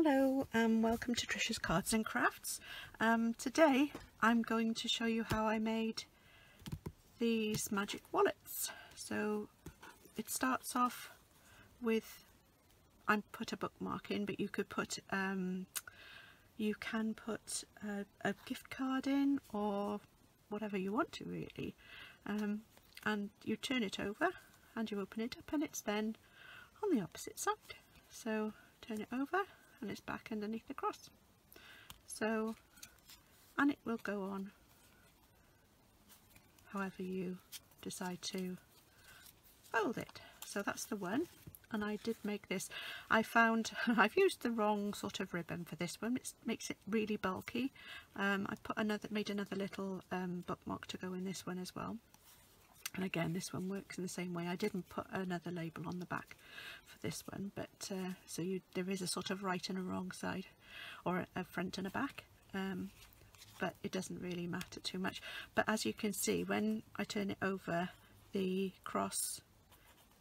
Hello and welcome to Tricia's Cards and Crafts. Today I'm going to show you how I made these magic wallets. So it starts off with, I put a bookmark in, but you could put you can put a gift card in or whatever you want to really, and you turn it over and you open it up and it's then on the opposite side. So turn it over and it's back underneath the cross. So, and it will go on however you decide to fold it. So that's the one, and I did make this. I found I've used the wrong sort of ribbon for this one. It makes it really bulky. I made another little bookmark to go in this one as well. And again, this one works in the same way. I didn't put another label on the back for this one, but so there is a sort of right and a wrong side, or a front and a back, but it doesn't really matter too much. But as you can see, when I turn it over, the cross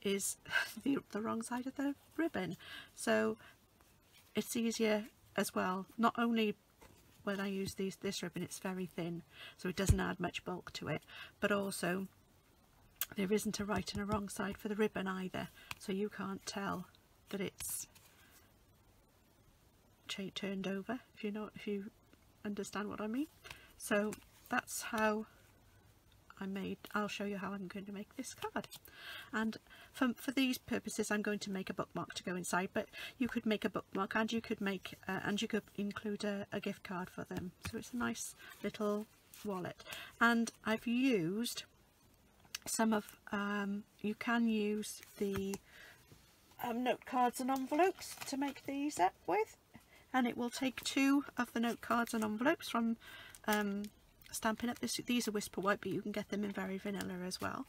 is the wrong side of the ribbon, so it's easier as well. Not only when I use this ribbon, it's very thin, so it doesn't add much bulk to it, but also there isn't a right and a wrong side for the ribbon either, so you can't tell that it's turned over, if you understand what I mean. So that's how I'll show you how I'm going to make this card. And for these purposes I'm going to make a bookmark to go inside, but you could make a bookmark and you could make and you could include a gift card for them, so it's a nice little wallet. And I've used some of you can use the note cards and envelopes to make these up with, and it will take 2 of the note cards and envelopes from Stampin' Up. These are Whisper White, but you can get them in Very Vanilla as well.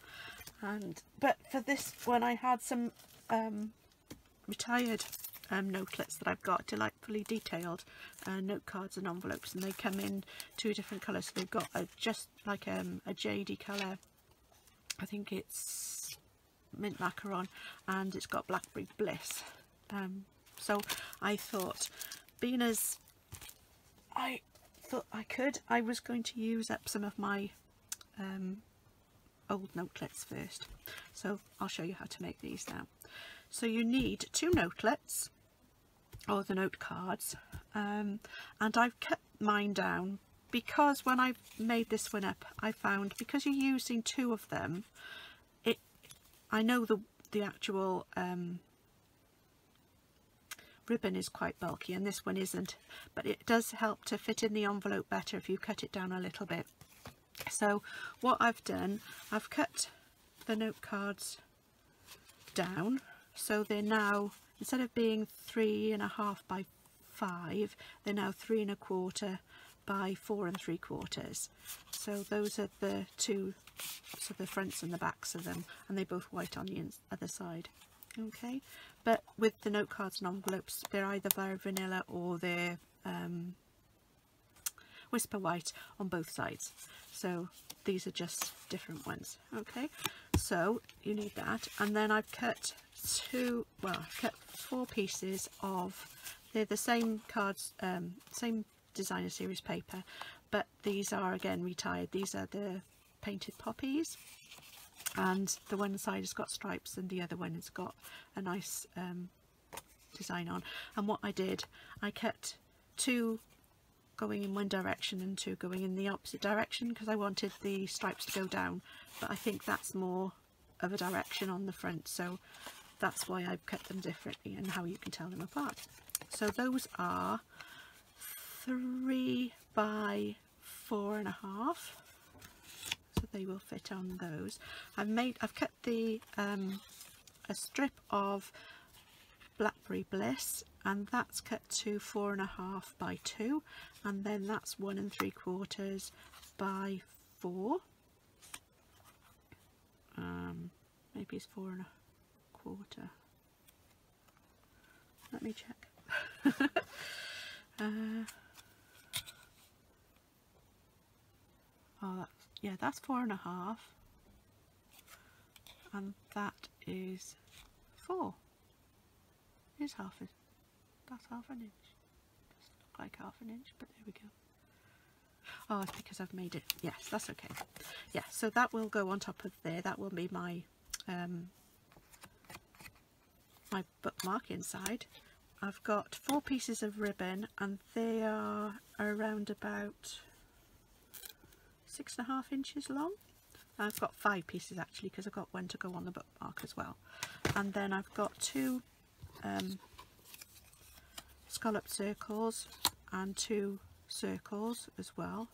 But for this one I had some retired notelets that I've got, delightfully detailed note cards and envelopes, and they come in 2 different colours. So they've got just like a jadey colour, I think it's mint macaron, and it's got blackberry bliss. So I thought, being as I thought I was going to use up some of my old notelets first. So I'll show you how to make these now. So you need 2 notelets, or the note cards, and I've cut mine down because when I made this one up, I found because you're using 2 of them, I know the actual ribbon is quite bulky and this one isn't, but it does help to fit in the envelope better if you cut it down a little bit. So what I've done, I've cut the note cards down, so they're now, instead of being 3.5 by 5, they're now 3 1/4 by 4 3/4. So those are the 2, so the fronts and the backs of them, and they're both white on the other side. Okay, but with the note cards and envelopes, they're either Very Vanilla or they're Whisper White on both sides. So these are just different ones. Okay, so you need that, and then I've cut 4 pieces of, they're the same cards, same designer series paper, but these are again retired. These are the painted poppies, and the one side has got stripes and the other one has got a nice design on. And what I did, I kept 2 going in one direction and 2 going in the opposite direction because I wanted the stripes to go down, but I think that's more of a direction on the front, so that's why I've cut them differently and how you can tell them apart. So those are 3 by 4.5, so they will fit on those. I've cut the a strip of blackberry bliss, and that's cut to 4.5 by 2, and then that's 1 3/4 by 4. Maybe it's 4 1/4. Let me check. That's 4.5, and that is 4. That's half an inch. like 1/2 inch, but there we go. Oh, it's because I've made it. Yes, that's okay. Yeah, so that will go on top of there. That will be my my bookmark inside. I've got 4 pieces of ribbon, and they are around about 6.5 inches long. I've got 5 pieces actually, because I've got one to go on the bookmark as well. And then I've got 2 scalloped circles and 2 circles as well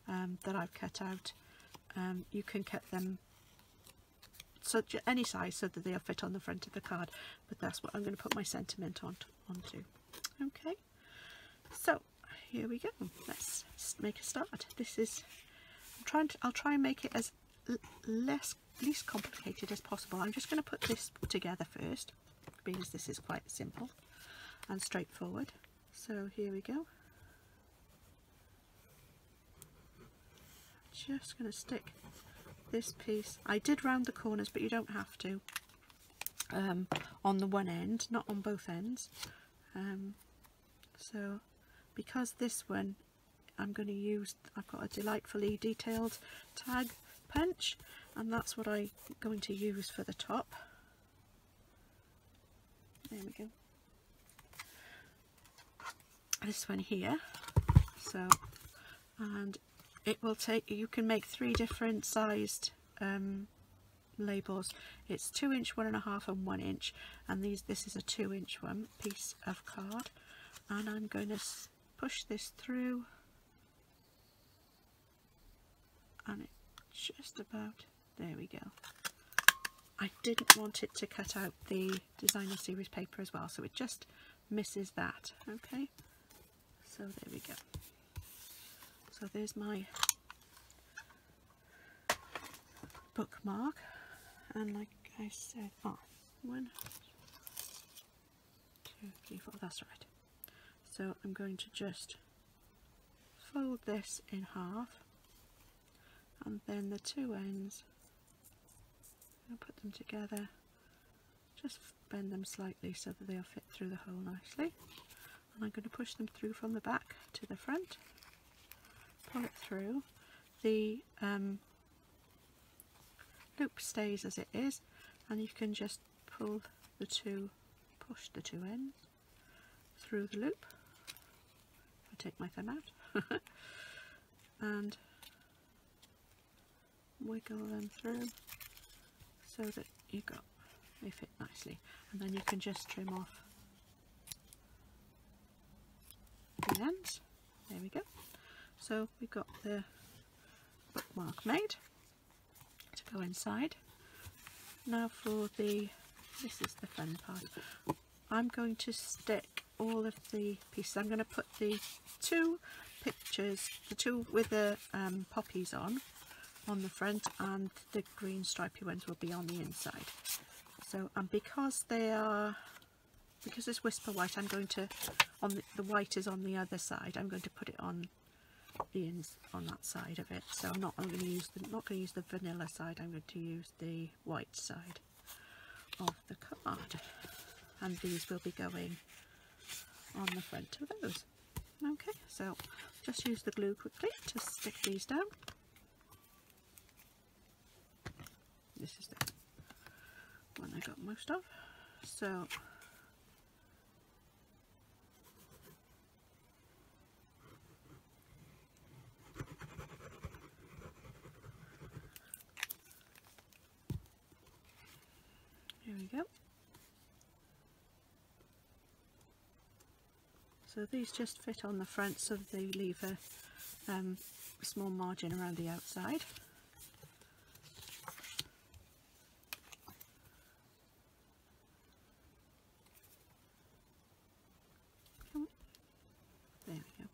that I've cut out. You can cut them such any size so that they'll fit on the front of the card, but that's what I'm going to put my sentiment onto. Okay, so here we go. Let's make a start. This is I'll try and make it as least complicated as possible. I'm just going to put this together first, because this is quite simple and straightforward. So here we go. Just going to stick this piece. I did round the corners, but you don't have to on the one end, not on both ends. So because this one I'm going to use, I've got a delightfully detailed tag punch, and that's what I'm going to use for the top. There we go. This one here. So, and it will take, you can make 3 different sized labels. It's 2 inch, 1.5 and 1 inch, and this is a 2 inch one piece of card, and I'm going to push this through, and it just about, there we go. I didn't want it to cut out the designer series paper as well, so it just misses that. Okay, so there we go. So there's my bookmark, and like I said, 1, 2, 3, 4, that's right. So I'm going to just fold this in half, and then the 2 ends, I'll put them together, just bend them slightly so that they'll fit through the hole nicely, and I'm going to push them through from the back to the front, pull it through. The loop stays as it is, and you can just push the 2 ends through the loop. I take my thumb out and wiggle them through so that they fit nicely, and then you can just trim off the ends. There we go. So we've got the bookmark made to go inside. Now for this is the fun part. I'm going to stick all of the pieces. I'm going to put the 2 pictures, the 2 with the poppies on the front, and the green stripy ones will be on the inside. So, and because it's whisper white, I'm going to, the white is on the other side, I'm going to put it on on that side of it. So I'm not going to use the vanilla side. I'm going to use the white side of the card, and these will be going on the front of those. Okay, so just use the glue quickly to stick these down. This is the one I got most of. So here we go. So these just fit on the front, so they leave a small margin around the outside. There we go.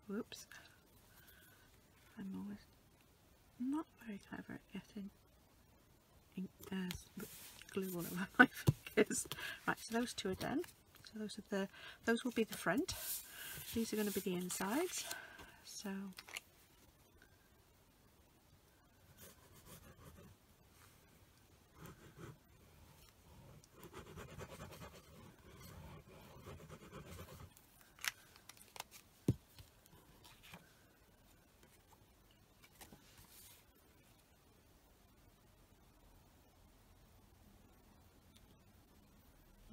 Whoops, I'm always not very clever at getting glue all over my fingers. Right, so those 2 are done. So those will be the front. These are going to be the insides. So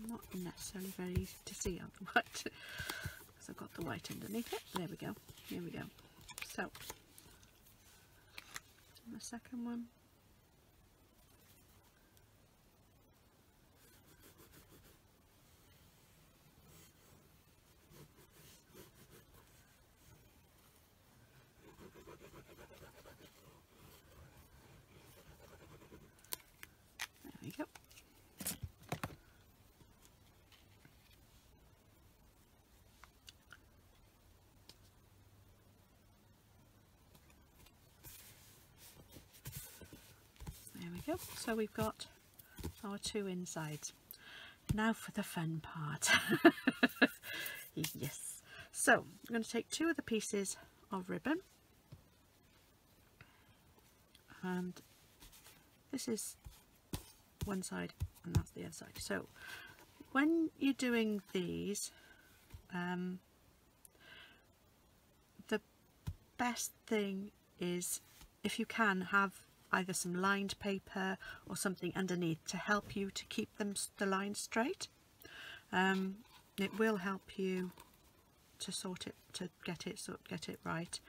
not necessarily very easy to see on the white because I've got the white underneath it. There we go. Here we go. So the second one. There we go. There we go. So we've got our two insides. Now for the fun part. Yes. So I'm going to take two of the pieces of ribbon, and this is one side and that's the other side. So when you're doing these, the best thing is, if you can, have either some lined paper or something underneath to help you to keep the lines straight. It will help you to sort it, to get it right.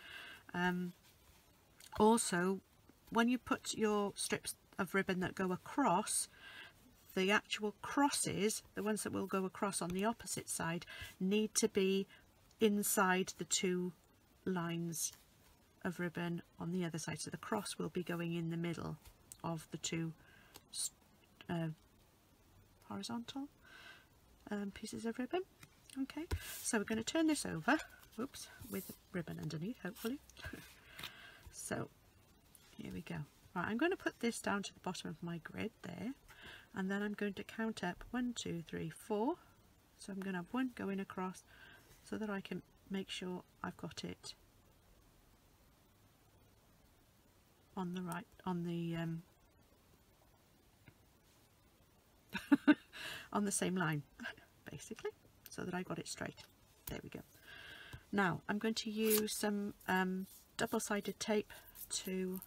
Also, when you put your strips of ribbon that go across, the actual crosses, the ones that will go across on the opposite side, need to be inside the two lines of ribbon on the other side. So the cross will be going in the middle of the two horizontal pieces of ribbon. Okay, so we're going to turn this over, oops, with ribbon underneath, hopefully. So here we go. Right, I'm going to put this down to the bottom of my grid there, and then I'm going to count up 1, 2, 3, 4. So I'm going to have one going across so that I can make sure I've got it on the right, on the on the same line, basically, so that I got it straight. There we go. Now I'm going to use some double-sided tape to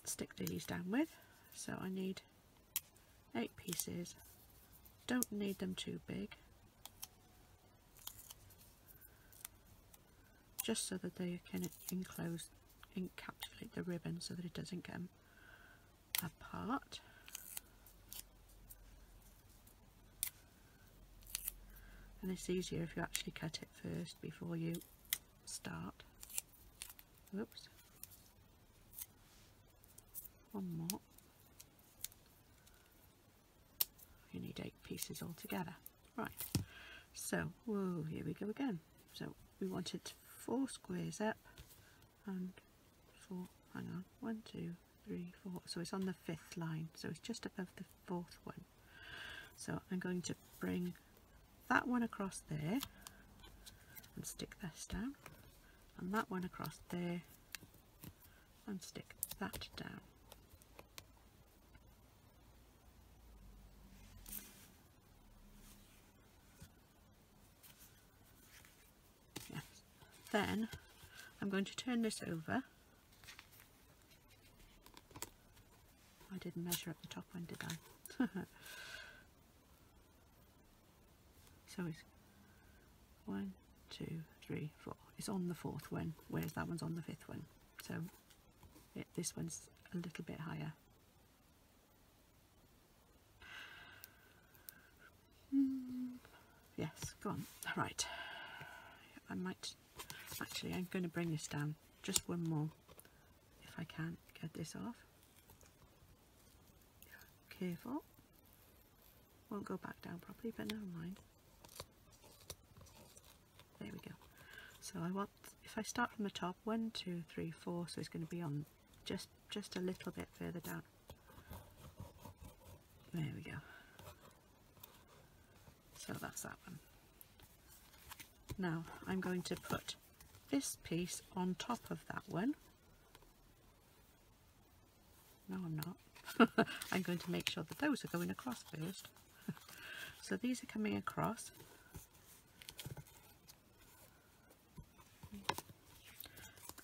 stick these down with. So I need 8 pieces. Don't need them too big, just so that they can encapsulate the ribbon so that it doesn't come apart. And it's easier if you actually cut it first before you start. Oops. One more. You need 8 pieces altogether. Right. So, whoa, here we go again. So we wanted 4 squares up and 4, hang on, 1, 2, 3, 4. So it's on the 5th line. So it's just above the 4th one. So I'm going to bring that one across there and stick this down, and that one across there and stick that down. Yes. Then I'm going to turn this over. I didn't measure up the top one, did I? So it's 1, 2, 3, 4. It's on the 4th one, whereas that one's on the 5th one. So this one's a little bit higher. Yes, go on. Right. I might actually. I'm going to bring this down just one more, if I can get this off. Careful. Won't go back down properly, but never mind. There we go. So I want, if I start from the top, 1, 2, 3, 4, so it's going to be on just a little bit further down. There we go. So that's that one. Now I'm going to put this piece on top of that one. No, I'm not. I'm going to make sure that those are going across first. So these are coming across.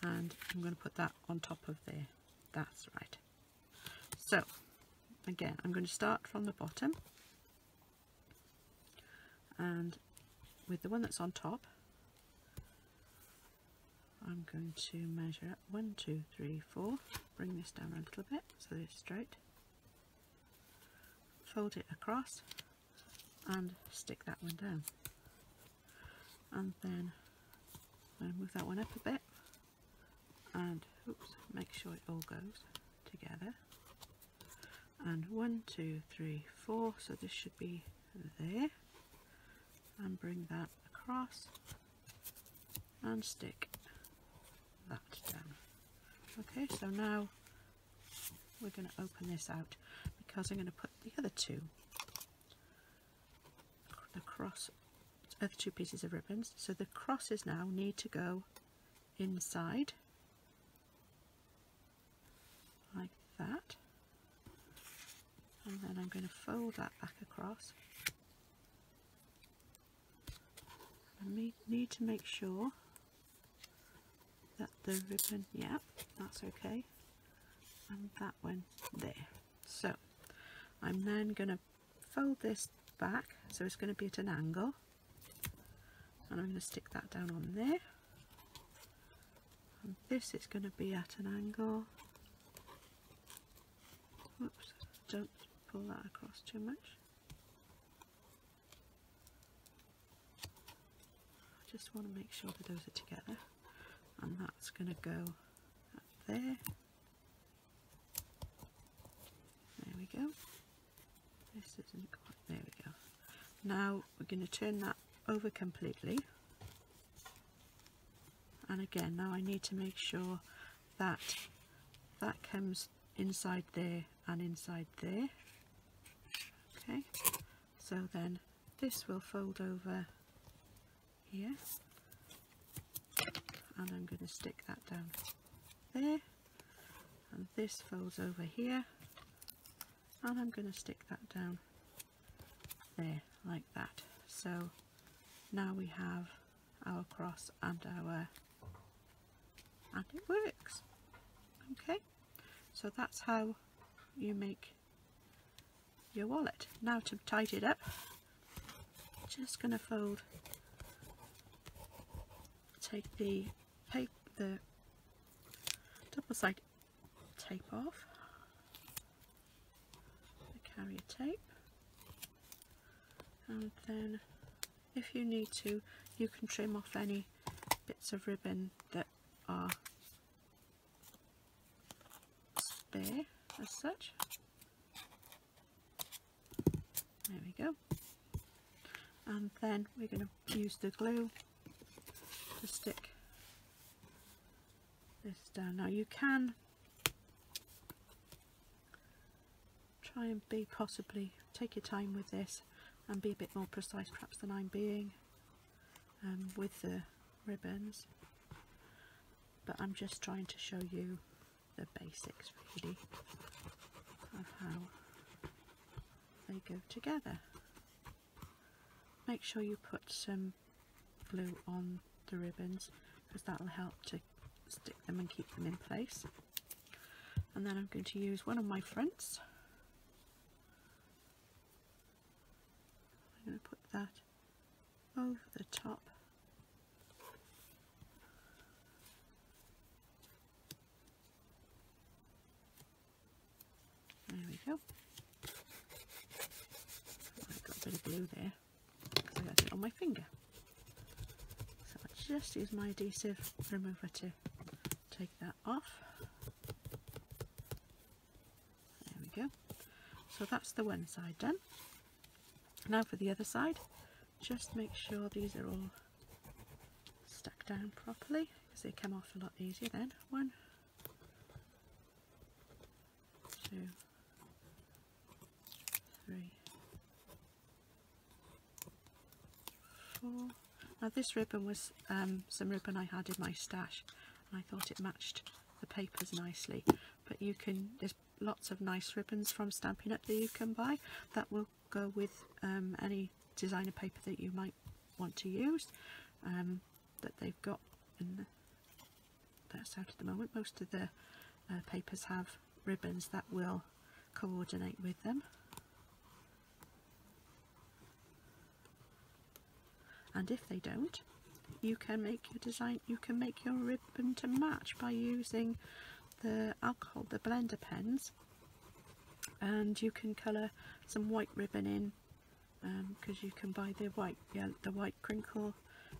And I'm going to put that on top of there. That's right. So again, I'm going to start from the bottom, and with the one that's on top, I'm going to measure up 1, 2, 3, 4, bring this down a little bit so that it's straight, fold it across and stick that one down, and then I move that one up a bit and make sure it all goes together, and 1, 2, 3, 4, so this should be there, and bring that across and stick that down. Okay, so now we're going to open this out because I'm going to put the other two across, other two pieces of ribbons. So the crosses now need to go inside like that, and then I'm going to fold that back across. I need to make sure that the ribbon, yeah, that's okay, and that one there. So I'm then going to fold this back so it's going to be at an angle, and I'm going to stick that down on there, and this is going to be at an angle. Oops, don't pull that across too much. I just want to make sure that those are together, and that's going to go up there. There we go. This isn't quite, there we go. Now we're going to turn that over completely, and again now I need to make sure that that comes inside there and inside there. Okay, so then this will fold over here, and I'm going to stick that down there, and this folds over here, and I'm going to stick that down there like that. So now we have our cross and it works. Okay, so that's how you make your wallet. Now to tidy it up, just going to take the double side tape off, the carrier tape, and then if you need to, you can trim off any bits of ribbon that are spare as such. There we go. And then we're going to use the glue to stick this down. Now you can try and take your time with this and be a bit more precise perhaps than I'm being with the ribbons, but I'm just trying to show you the basics really of how they go together. Make sure you put some glue on the ribbons because that will help to stick them and keep them in place. And then I'm going to use one of my fronts. I'm going to put that over the top. There we go. I've got a bit of glue there because I got it on my finger. So I just use my adhesive remover to take that off. There we go. So that's the one side done. Now for the other side, just make sure these are all stuck down properly because they come off a lot easier then. 1, 2, 3, 4, Now this ribbon was some ribbon I had in my stash, and I thought it matched the papers nicely. But you can, there's lots of nice ribbons from Stampin' Up! That you can buy that will go with any designer paper that you might want to use, that they've got in that's out at the moment. Most of the papers have ribbons that will coordinate with them, and if they don't, you can make your design, you can make your ribbon to match by using the alcohol, the blender pens, and you can colour some white ribbon in, because you can buy the white crinkle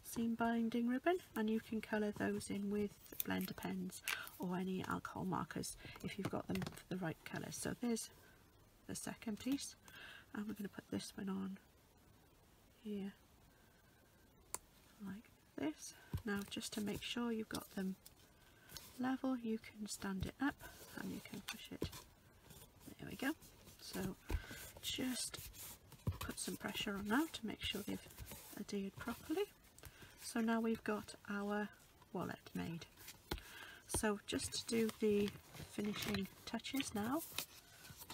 seam binding ribbon, and you can colour those in with blender pens or any alcohol markers if you've got them for the right colour. So there's the second piece, and we're going to put this one on here like this. Now just to make sure you've got them level, you can stand it up and you can push it. There we go. So just put some pressure on now to make sure they've adhered properly. So now we've got our wallet made. So just to do the finishing touches now,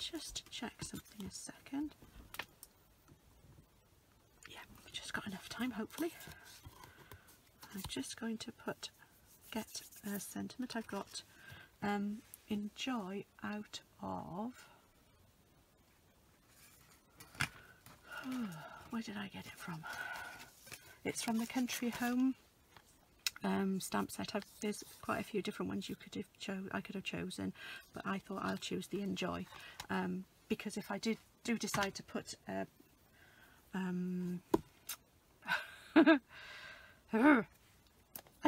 just check something a second. Yeah, we've just got enough time, hopefully. I'm just going to get a sentiment. I've got enjoy out of, where did I get it from? It's from the Country Home stamp set. There's quite a few different ones I could have chosen, but I thought I'll choose the enjoy, because if I do decide to put a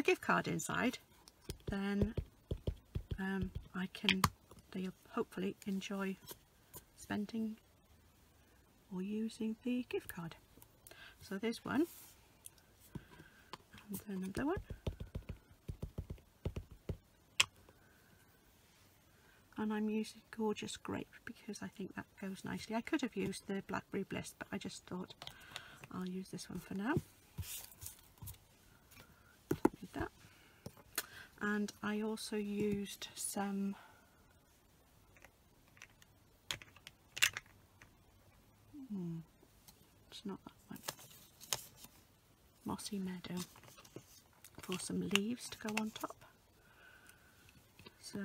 gift card inside, then they'll hopefully enjoy spending or using the gift card. So there's one, and then another one, and I'm using Gorgeous Grape because I think that goes nicely. I could have used the Blackberry Bliss, but I just thought I'll use this one for now. Don't need that. And I also used some it's not that one, Mossy Meadow, for some leaves to go on top. So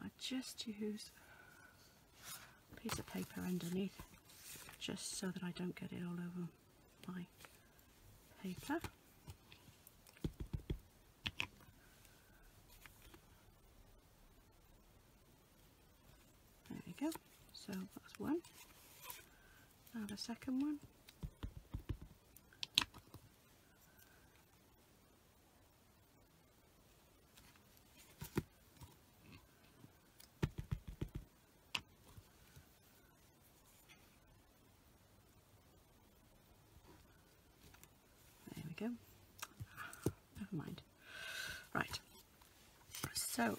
I just use a piece of paper underneath, just so that I don't get it all over my paper. There we go. So that's one. Now the second one. There we go. Never mind. Right. So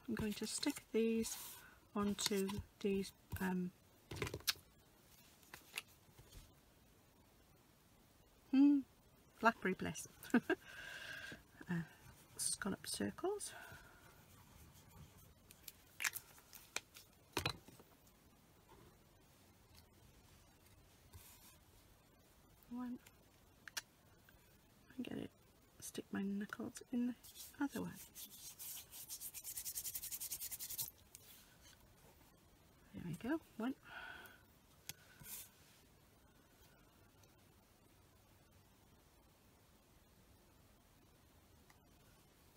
I'm going to stick these onto these Blackberry Bliss scallop circles. One, and get it, stick my knuckles in the other one. There we go, one.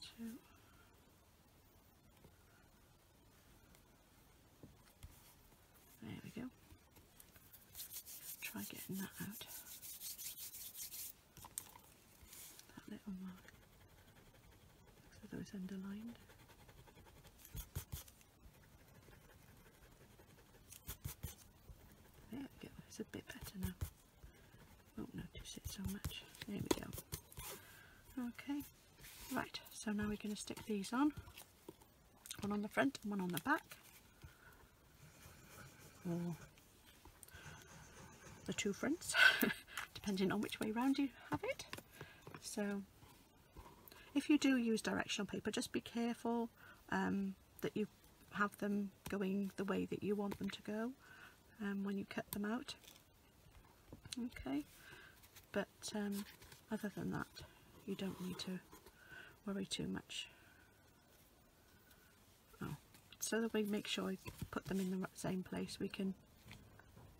Two. There we go. Try getting that out. That little mark. So those underlined. There we go, it's a bit better now. Won't notice it so much. There we go. Okay, right, so now we're going to stick these on. One on the front and one on the back. Or the two fronts, depending on which way round you have it. So if you do use directional paper, just be careful that you have them going the way that you want them to go when you cut them out. Okay, but other than that, you don't need to worry too much. Oh, so that we make sure I put them in the same place, we can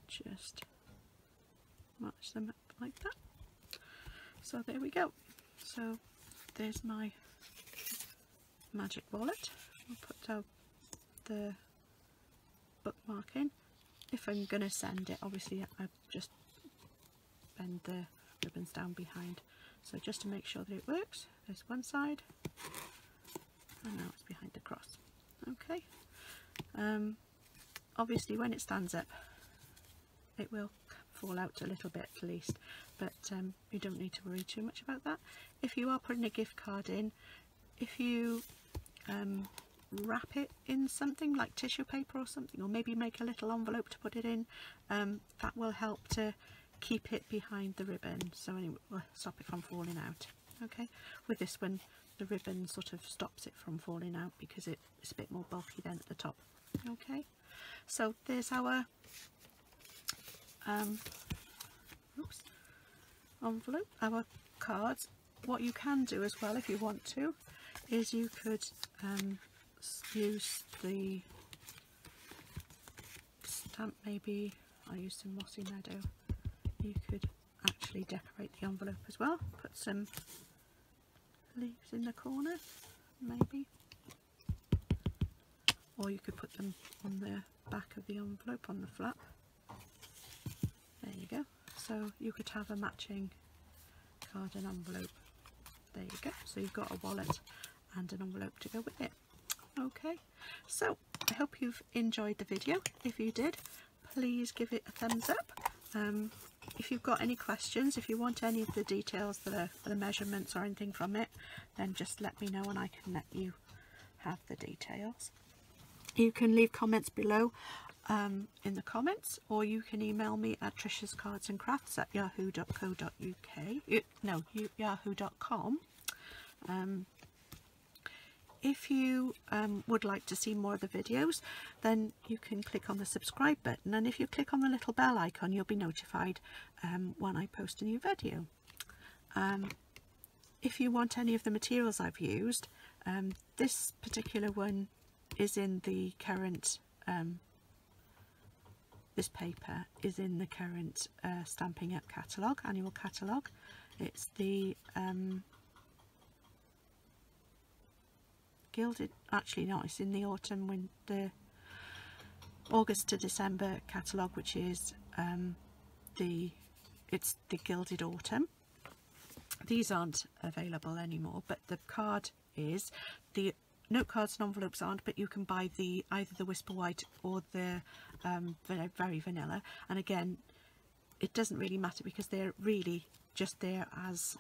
just match them up like that. So there we go. So there's my magic wallet. I'll put out the bookmark in. If I'm going to send it, obviously I just bend the ribbons down behind. So just to make sure that it works, there's one side, and now it's behind the cross. Okay. Obviously when it stands up, it will fall out a little bit at least, but you don't need to worry too much about that. If you are putting a gift card in, if you wrap it in something like tissue paper or something, or maybe make a little envelope to put it in, that will help to keep it behind the ribbon, so it will stop it from falling out. Okay, with this one the ribbon sort of stops it from falling out because it's a bit more bulky then at the top. Okay, so there's our envelope, our cards. What you can do as well, if you want to, is you could use the stamp, maybe I'll use some Mossy Meadow. You could actually decorate the envelope as well, put some leaves in the corner maybe, or you could put them on the back of the envelope on the flap. There you go, so you could have a matching card and envelope. There you go, so you've got a wallet and an envelope to go with it. Okay, so I hope you've enjoyed the video. If you did, please give it a thumbs up. If you've got any questions, if you want any of the details, the measurements or anything from it, then just let me know and I can let you have the details. You can leave comments below in the comments, or you can email me at triciascardsandcrafts@yahoo.co.uk. No, yahoo.com. If you would like to see more of the videos, then you can click on the subscribe button, and if you click on the little bell icon, you'll be notified when I post a new video. If you want any of the materials I've used, this particular one is in the current, this paper is in the current Stamping Up catalogue, annual catalogue. It's the gilded, actually no, it's in the autumn, when the August to December catalogue, which is it's the gilded autumn. These aren't available anymore, but the card is. The note cards and envelopes aren't, but you can buy either the Whisper White or the very vanilla, and again it doesn't really matter because they're really just there as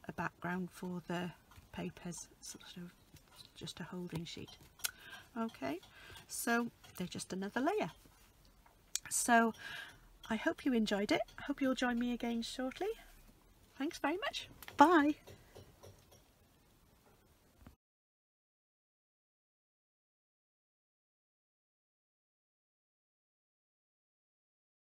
a background for the papers, sort of just a holding sheet. Okay, so they're just another layer. So I hope you enjoyed it. I hope you'll join me again shortly. Thanks very much. Bye.